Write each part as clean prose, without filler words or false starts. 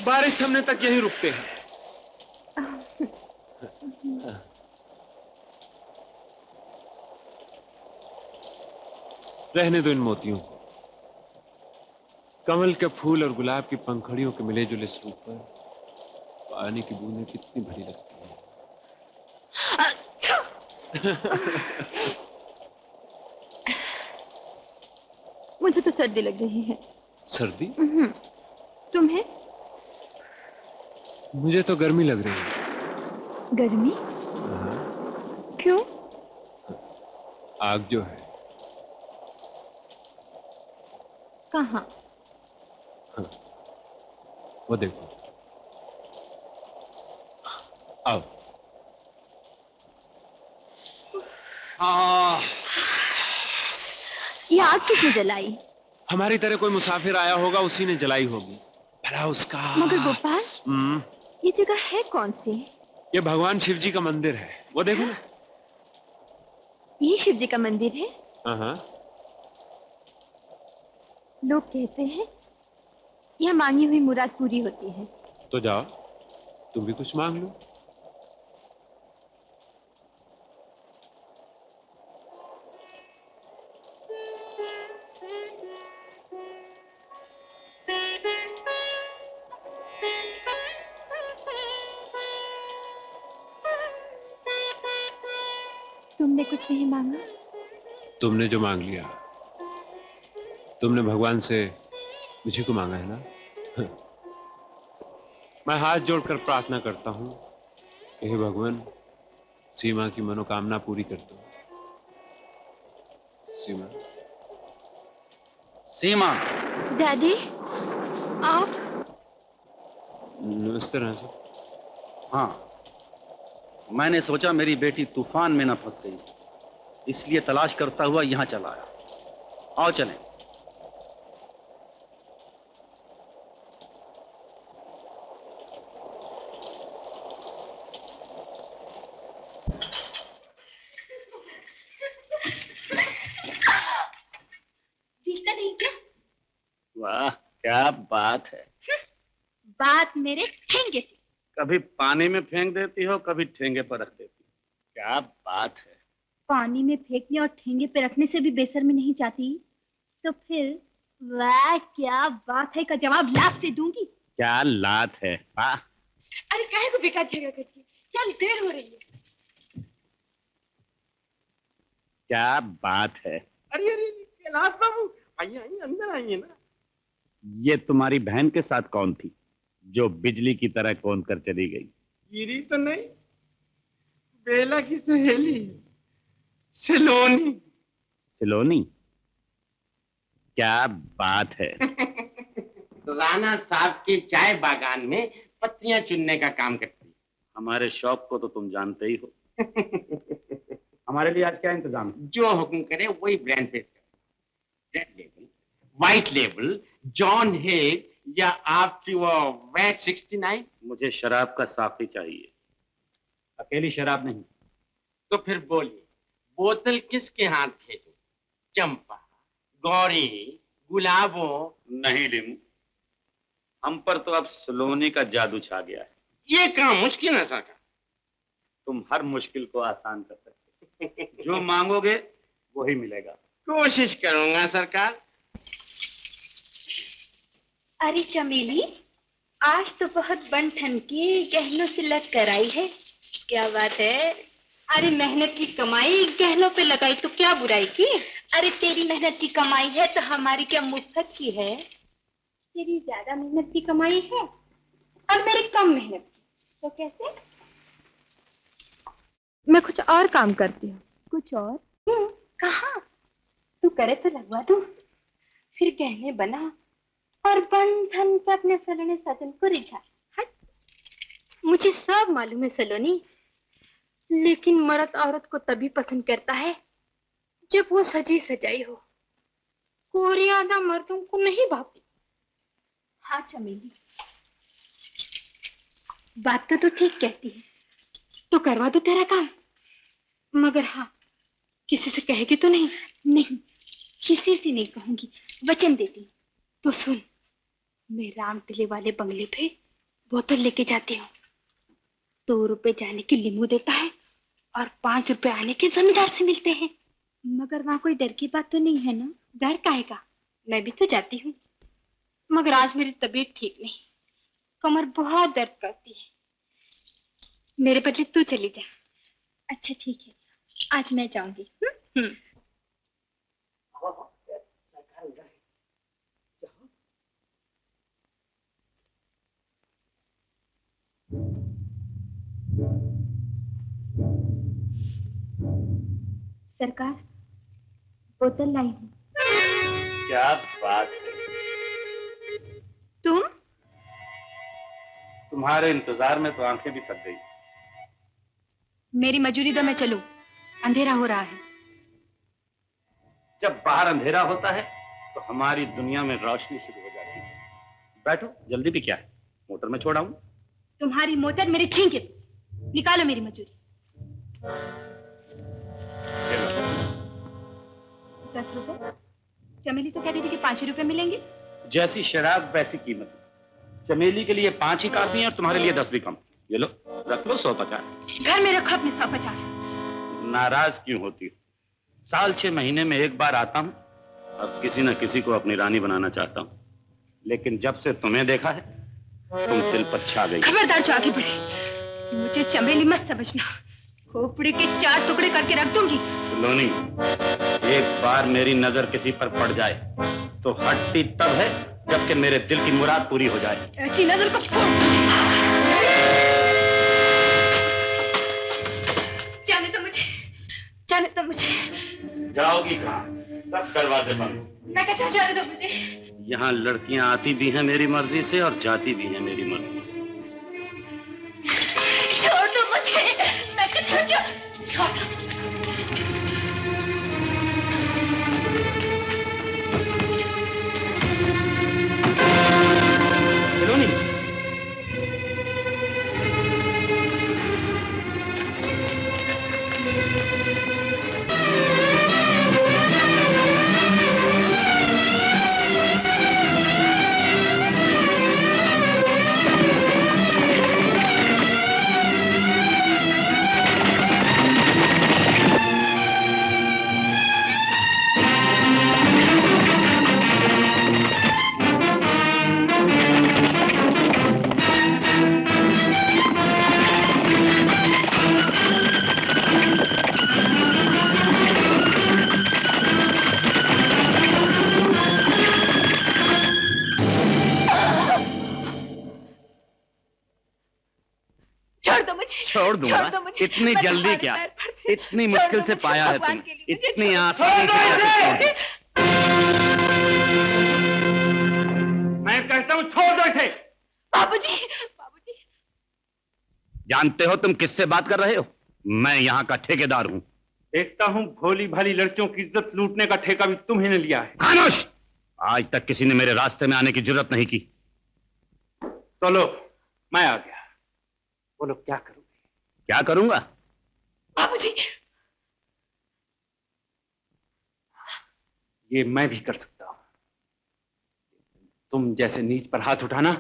बारिश थमने तक यहीं रुकते हैं। रहने दो इन मोतियों को। कमल के फूल और गुलाब की पंखड़ियों के मिले जुले स्वरूप पर पानी की बूंदें कितनी भरी लगती हैं। मुझे तो सर्दी लग रही है। सर्दी? तुम्हें? मुझे तो गर्मी लग रही है। गर्मी? क्यों? आग जो है। कहाँ? वो देखो। आओ। ये आग किसने जलाई? हमारी तरह कोई मुसाफिर आया होगा, उसी ने जलाई होगी। भला उसका। मगर गोपाल, ये जगह है कौन सी? ये भगवान शिव जी का मंदिर है, वो देखो ना। ये शिव जी का मंदिर है? हाँ। लोग कहते हैं यह मांगी हुई मुराद पूरी होती है। तो जाओ, तुम भी कुछ मांग लो। तुमने कुछ नहीं मांगा? तुमने जो मांग लिया, तुमने भगवान से मुझे को मांगा है ना। मैं हाथ जोड़कर प्रार्थना करता हूं कि हे भगवान, सीमा की मनोकामना पूरी कर दो। सीमा। सीमा। डैडी, आप? नमस्ते राजा साहब। हाँ, मैंने सोचा मेरी बेटी तूफान में न फंस गई, इसलिए तलाश करता हुआ यहां चला आया। आओ चलें। दिखता नहीं क्या? वाह, क्या बात है। बात मेरे ठेंगे की। कभी पानी में फेंक देती हो, कभी ठेंगे पर रख देती हो। क्या बात है। पानी में फेंकने और ठेंगे पे रखने से भी बेशर्मी नहीं चाहती, तो फिर वाह क्या बात है का जवाब लात से दूंगी। क्या लात है। वाह। अरे काहे को बेकार झगड़ा करती है? चल, देर हो रही है। क्या बात है। अरे अरे कैलाश बाबू, आइए आइए, अंदर आइए ना। ये तुम्हारी बहन के साथ कौन थी जो बिजली की तरह कौन कर चली गई? गिरी तो नहीं, बेला की सहेली सिलोनी। सिलोनी? क्या बात है। राणा साहब के चाय बागान में पत्तियां चुनने का काम करती। हमारे शौक को तो तुम जानते ही हो। हमारे लिए आज क्या इंतजाम है? जो हुक्म करे वही ब्रांड पेश करे। Red label, white label, John Hague या आपकी वो वैट 69। मुझे शराब का साफी चाहिए, अकेली शराब नहीं। तो फिर बोलिए, बोतल किसके हाथ भेजो? चंपा, गौरी, गुलाबों? नहीं लिमू, हम पर तो अब सिलोनी का जादू छा गया है। ये काम मुश्किल है सरकार। तुम हर मुश्किल को आसान कर सकते हो। जो मांगोगे वही मिलेगा। कोशिश करूंगा सरकार। अरे चमेली, आज तो बहुत बन ठन के गहनों से लग कर आई है। क्या बात है? अरे मेहनत की कमाई गहनों पे लगाई तो क्या बुराई की? अरे तेरी मेहनत की कमाई है तो हमारी क्या मुफ्त की है? तेरी ज्यादा मेहनत की कमाई है और मेरी कम मेहनत की, तो कैसे? मैं कुछ और काम करती हूँ। कुछ और? कहाँ? तू करे तो लगवा दूँ, फिर गहने बना और बंधन पे अपने सलोने सजन को रिझा। हट, मुझे सब मालूम है सलोनी, लेकिन मर्द औरत को तभी पसंद करता है जब वो सजी सजाई हो। कोरी आदा मर्दों को नहीं भाती। हाँ चमेली, बात तो ठीक कहती है, तो करवा दो तेरा काम। मगर हाँ, किसी से कहेगी तो नहीं? नहीं, किसी से नहीं कहूंगी, वचन देती। तो सुन, मैं राम टिले वाले बंगले पे बोतल लेके जाती हूँ। 2 रुपए जाने की लीमू देता है और 5 रुपए आने के जमींदार से मिलते हैं। मगर वहाँ कोई डर की बात तो नहीं है ना? डर काहे का? मैं भी तो जाती हूँ। मगर आज मेरी तबीयत ठीक नहीं, कमर बहुत दर्द करती है। मेरे बदले तू चली जा। अच्छा ठीक है, आज मैं जाऊंगी। सरकार, बोतल लाई हूँ। क्या बात है, तुम? तुम्हारे इंतजार में तो आंखें भी थक गई। मेरी मजूरी दो, मैं चलूं। अंधेरा हो रहा है। जब बाहर अंधेरा होता है तो हमारी दुनिया में रोशनी शुरू हो जाती है। बैठो, जल्दी भी क्या है, मोटर में छोड़ आऊं? तुम्हारी मोटर मेरे छींके। निकालो मेरी मजूरी। 10 रुपए। चमेली तो कहती थी कि 5 रुपए मिलेंगे। जैसी शराब वैसी कीमत। चमेली के लिए 5 ही काफी है और तुम्हारे लिए 10 भी कम। ये लो, रख लो 150। घर में रखो अपने 150। नाराज क्यों होती हो? साल 6 महीने में एक बार आता हूँ। अब किसी न किसी को अपनी रानी बनाना चाहता हूँ, लेकिन जब से तुम्हें देखा है तुम दिल पर छा गई। खबरदार जो आगे बढ़े, मुझे चमेली मत समझना। खोपड़ी के 4 टुकड़े करके रख दूंगी। लोनी, एक बार मेरी नजर किसी पर पड़ जाए तो हटती तब है जबकि मेरे दिल की मुराद पूरी हो जाए। ऐसी नजर को फोड़। जाने दो मुझे, जाने दो मुझे। जाओगी कहाँ? सब दरवाजे बंद। मैं कहता हूँ जाने दो मुझे। यहाँ लड़कियां आती भी हैं मेरी मर्जी से और जाती भी हैं मेरी मर्जी से। छोड़ दो मुझे, मैं कहता हूँ छोड़ दो। छोड़ दूंगा? इतनी जल्दी क्या? इतनी मुश्किल से पाया है तुमने, इतनी आसानी से। मैं कहता हूँ छोड़ दो इसे। बाबूजी, बाबूजी। जानते हो तुम किससे बात कर रहे हो? मैं यहाँ का ठेकेदार हूँ। देखता हूँ भोली भाली लड़कियों की इज्जत लूटने का ठेका भी तुम्ही ने लिया है। खामोश! आज तक किसी ने मेरे रास्ते में आने की जरूरत नहीं की। तो लो, मैं आ गया। बोलो क्या करूं? क्या करूंगा? बाबूजी, ये मैं भी कर सकता हूं। तुम जैसे नीच पर हाथ उठाना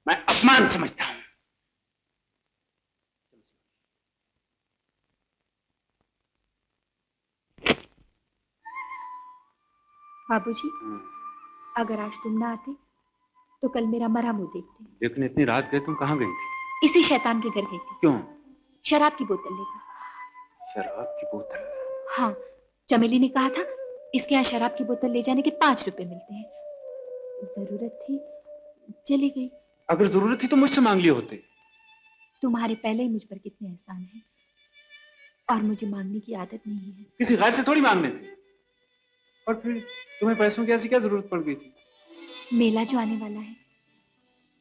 मैं अपमान समझता हूं। बाबूजी, अगर आज तुम ना आते तो कल मेरा मरा मुंह देखते। लेकिन इतनी रात गए तुम कहां गई थी? इसी शैतान के घर गई थी। क्यों? शराब की बोतल लेकर। शराब की बोतल? हाँ, चमेली ने कहा था इसके यहाँ शराब की बोतल ले जाने के 5 रुपए मिलते हैं। जरूरत थी, चली गई। अगर जरूरत थी तो मुझसे मांग लिए होते। तुम्हारे पहले ही मुझ पर कितने एहसान हैं, और मुझे मांगने की आदत नहीं है। किसी गैर से थोड़ी मांगने थे। और फिर तुम्हें पैसों की ऐसी क्या जरूरत पड़ गई थी? मेला जो आने वाला है,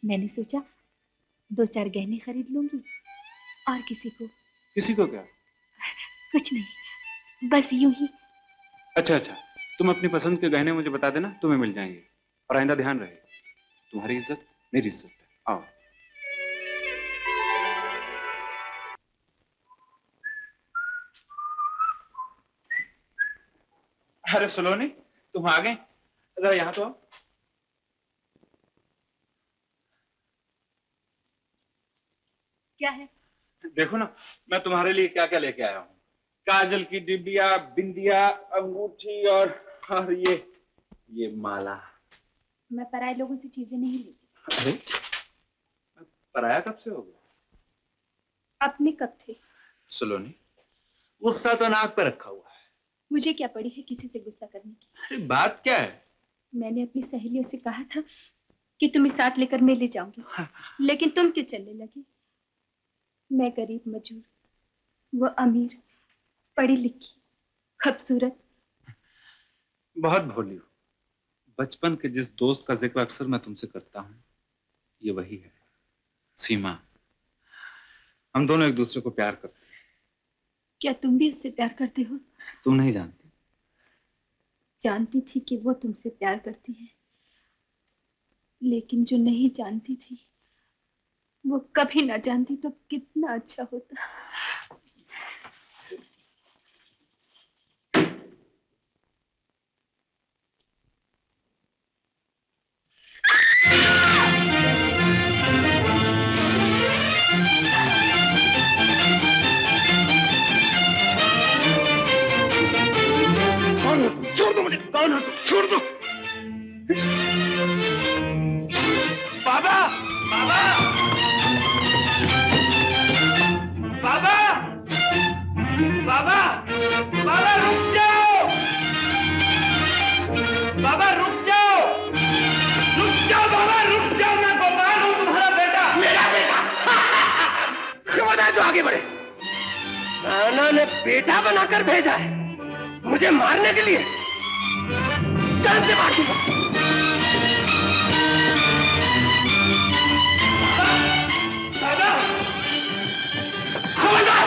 मैंने सोचा 2-4 गहने खरीद लूंगी। और किसी को क्या? कुछ नहीं, बस यूं ही। अच्छा, तुम अपनी पसंद के गहने मुझे बता देना, तुम्हें मिल जाएंगे। और आइंदा ध्यान रहे, तुम्हारी इज्जत मेरी इज्जत है। आओ। अरे सलोनी, तुम आ गए? जरा यहाँ तो आओ। क्या है? देखो ना, मैं तुम्हारे लिए क्या क्या लेके आया हूँ। काजल की डिबिया, बिंदिया, अंगूठी और ये माला। मैं पराये लोगों से चीजें नहीं लेती। अरे, पराया कब से हो गया? अपने कब थे? सुलोनी, गुस्सा तो नाक पे रखा हुआ है। मुझे क्या पड़ी है किसी से गुस्सा करने की? अरे बात क्या है? मैंने अपनी सहेलियों से कहा था कि तुम्हें साथ लेकर मैं ले जाऊंगी, लेकिन तुम क्यों चलने लगी? मैं गरीब मजूर, वो अमीर, पढ़ी लिखी, खूबसूरत। बहुत भोली हो। बचपन के जिस दोस्त का जिक्र अक्सर मैं तुमसे करता हूँ, ये वही है, सीमा। हम दोनों एक दूसरे को प्यार करते हैं। क्या तुम भी उससे प्यार करते हो? तुम नहीं जानती। जानती थी कि वो तुमसे प्यार करती है, लेकिन जो नहीं जानती थी वो कभी ना जानती तो कितना अच्छा होता। छोड़ दो मुझे, कौन हो तुम? छोड़ दो। बाबा, बाबा, बाबा, बाबा, बाबा रुक जाओ, बाबा रुक जाओ, रुक जाओ, बाबा रुक जाओ, मैं गोपाल हूँ, तुम्हारा बेटा। मेरा बेटा? क्यों बताए तो आगे बढ़े? नाना ने बेटा बनाकर भेजा है मुझे मारने के लिए। जान से मार दूंगा। बाबा, खबरदार,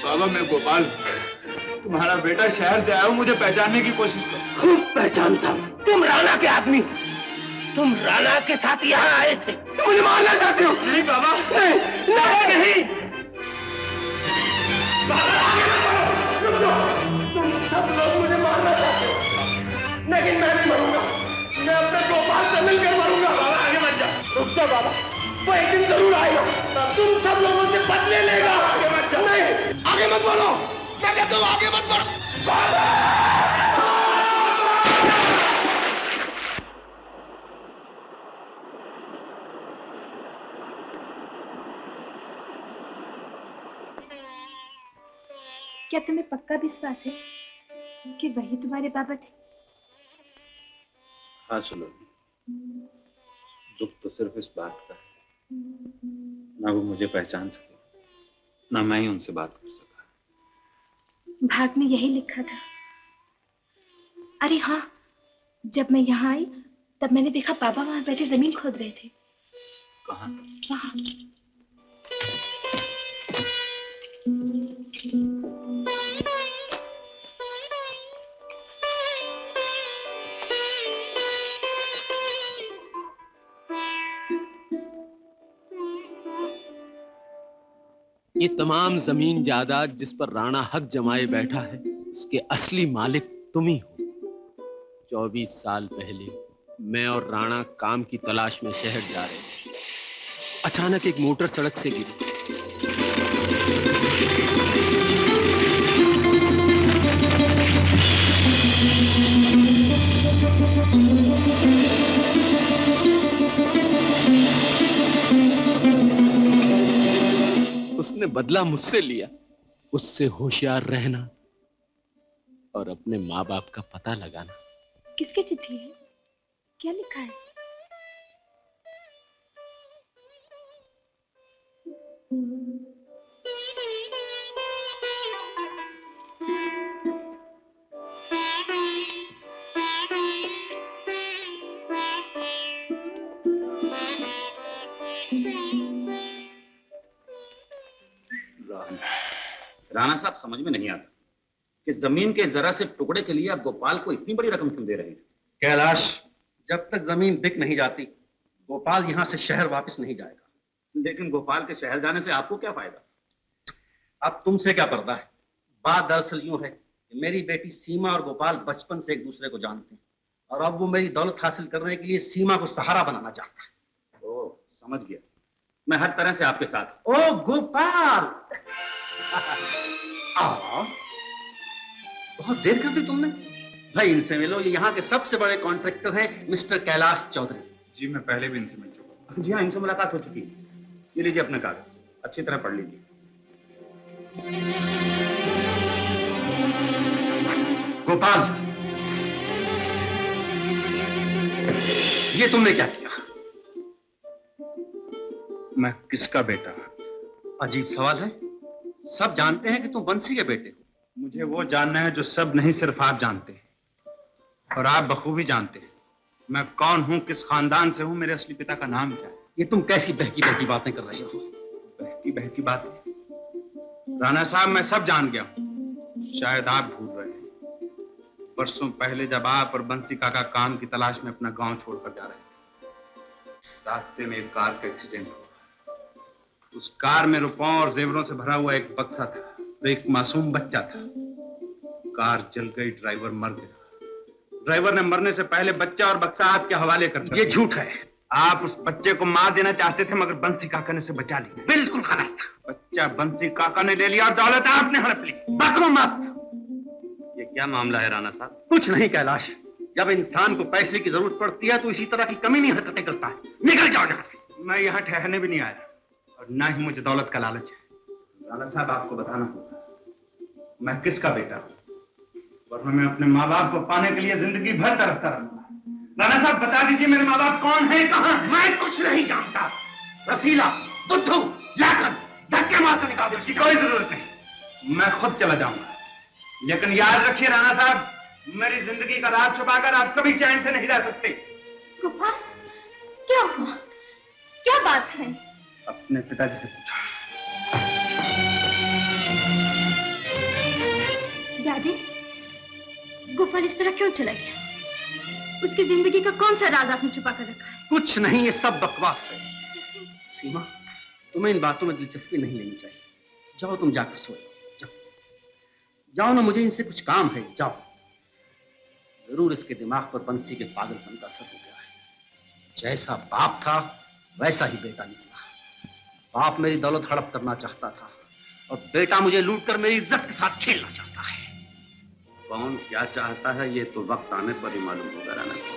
बाबा, मैं गोपाल, तुम्हारा बेटा शहर से आया हूँ, मुझे पहचानने की कोशिश करो। खूब पहचानता हूँ, तुम राणा के आदमी हो। तुम राणा के साथ यहाँ आए थे, मुझे मारना चाहते हो? नहीं बाबा, नहीं, नहीं। बाबा आगे मत बढ़ो, रुक जाओ। तुम सब लोग मुझे मारना चाहते हो, लेकिन मैं नहीं मरूंगा। मैं अपने गोपाल से मिलकर मरूंगा। बाबा आगे मत जाओ, रुक जाओ बाबा, वो एक दिन जरूर आएगा, तुम सब लोगों से बदले लेगा। आगे मत जाओ। नहीं, आगे मत बढ़ो, मैं कहता हूँ आगे मत बढ़ो। क्या तुम्हें पक्का विश्वास है कि वही तुम्हारे बाबा थे? हाँ सुलोनी, दुख तो सिर्फ इस बात का है, ना वो मुझे पहचान सके, ना मैं ही उनसे बात कर सका। भाग में यही लिखा था। अरे हाँ, जब मैं यहाँ आई तब मैंने देखा पापा वहां बैठे जमीन खोद रहे थे। कहाँ? वहाँ। ये तमाम जमीन जायदाद जिस पर राणा हक जमाए बैठा है, उसके असली मालिक तुम ही हो। 24 साल पहले मैं और राणा काम की तलाश में शहर जा रहे थे। अचानक एक मोटर सड़क से गिरी। उसने बदला मुझसे लिया। उससे होशियार रहना और अपने माँ बाप का पता लगाना। किसकी चिट्ठी है? क्या लिखा है? राणा साहब, समझ में नहीं आता कि जमीन के जरा से टुकड़े के लिए आप गोपाल को इतनी बड़ी रकम क्यों दे रहे हैं? कैलाश, जब तक जमीन बिक नहीं जाती गोपाल यहाँ से शहर वापस नहीं जाएगा। लेकिन गोपाल के शहर जाने से आपको क्या फायदा? अब तुमसे क्या पर्दा है? बात दरअसल यूं है कि मेरी बेटी सीमा और गोपाल बचपन से एक दूसरे को जानते हैं और अब वो मेरी दौलत हासिल करने के लिए सीमा को सहारा बनाना चाहता है। ओह, समझ गया, मैं हर तरह से आपके साथ। ओ गोपाल, आओ। बहुत देर कर दी तुमने। भाई इनसे मिलो, ये यहाँ के सबसे बड़े कॉन्ट्रैक्टर हैं, मिस्टर कैलाश चौधरी। जी मैं पहले भी इनसे मिल चुका हूँ। जी हाँ, इनसे मुलाकात हो चुकी है। ये लीजिए अपने कागज, अच्छी तरह पढ़ लीजिए। गोपाल, ये तुमने क्या किया? मैं किसका बेटा? अजीब सवाल है। सब जानते हैं कि तुम बंसी के बेटे हो। मुझे वो जानना है जो सब नहीं, सिर्फ आप जानते हैं, और आप बखूबी जानते हैं मैं कौन हूं, किस खानदान से हूं, मेरे असली पिता का नाम क्या है। ये तुम कैसी बहकी बहकी बातें कर रहे हो? बहकी बहकी बात है राणा साहब, मैं सब जान गया हूं। शायद आप भूल रहे हैं। वर्षों पहले जब आप और बंसी काका काम की तलाश में अपना गांव छोड़कर जा रहे थे, रास्ते में एक कार का एक्सीडेंट हुआ। उस कार में रुपयों और जेवरों से भरा हुआ एक बक्सा था, तो एक मासूम बच्चा था। कार जल गई, ड्राइवर मर गया। ड्राइवर ने मरने से पहले बच्चा और बक्सा आपके हवाले कर दिया। ये झूठ है। आप उस बच्चे को मार देना चाहते थे, मगर बंसी काका ने उसे बचा लिया। बिल्कुल गलत। बच्चा बंसी काका ने ले लिया और दौलत आपने हड़प ली। बकरो मत। ये क्या मामला है राणा साहब? कुछ नहीं कैलाश, जब इंसान को पैसे की जरूरत पड़ती है तो इसी तरह की कमीनी हरकतें करता है। निकल जाओ यहाँ से। मैं यहाँ ठहरने भी नहीं आया, और ना ही मुझे दौलत का लालच है। राणा साहब, आपको बताना होगा मैं किसका बेटा हूँ, वरना मैं अपने माँ बाप को पाने के लिए जिंदगी भर तरसता रहूंगा। राणा साहब बता दीजिए, मेरे माँ बाप कौन है, कहाँ? मैं कुछ नहीं जानता। रसीला, बुद्धू, लाकर धक्के मार कर निकाल दो। इसकी कोई जरूरत नहीं, मैं खुद चला जाऊंगा। लेकिन याद रखिए राणा साहब, मेरी जिंदगी का राज छुपाकर आप कभी चैन से नहीं रह सकते। गोपाल, क्या हुआ? क्या बात है? अपने पिताजी से पूछा। दादी, गोपाल इस तरह क्यों चला गया? उसकी जिंदगी का कौन सा राज आपने छुपा कर रखा है? कुछ नहीं, ये सब बकवास है। सीमा, तुम्हें इन बातों में दिलचस्पी नहीं लेनी चाहिए। जाओ तुम जाकर सो जाओ। जाओ ना, मुझे इनसे कुछ काम है। जाओ। जरूर इसके दिमाग पर बंसी के पागलपन का असर हो गया है। जैसा बाप था वैसा ही बेटा निकला। बाप मेरी दौलत हड़प करना चाहता था और बेटा मुझे लूटकर मेरी इज्जत के साथ खेलना चाहता है। कौन क्या चाहता है ये तो वक्त आने पर ही मालूम होगा राणा साहब।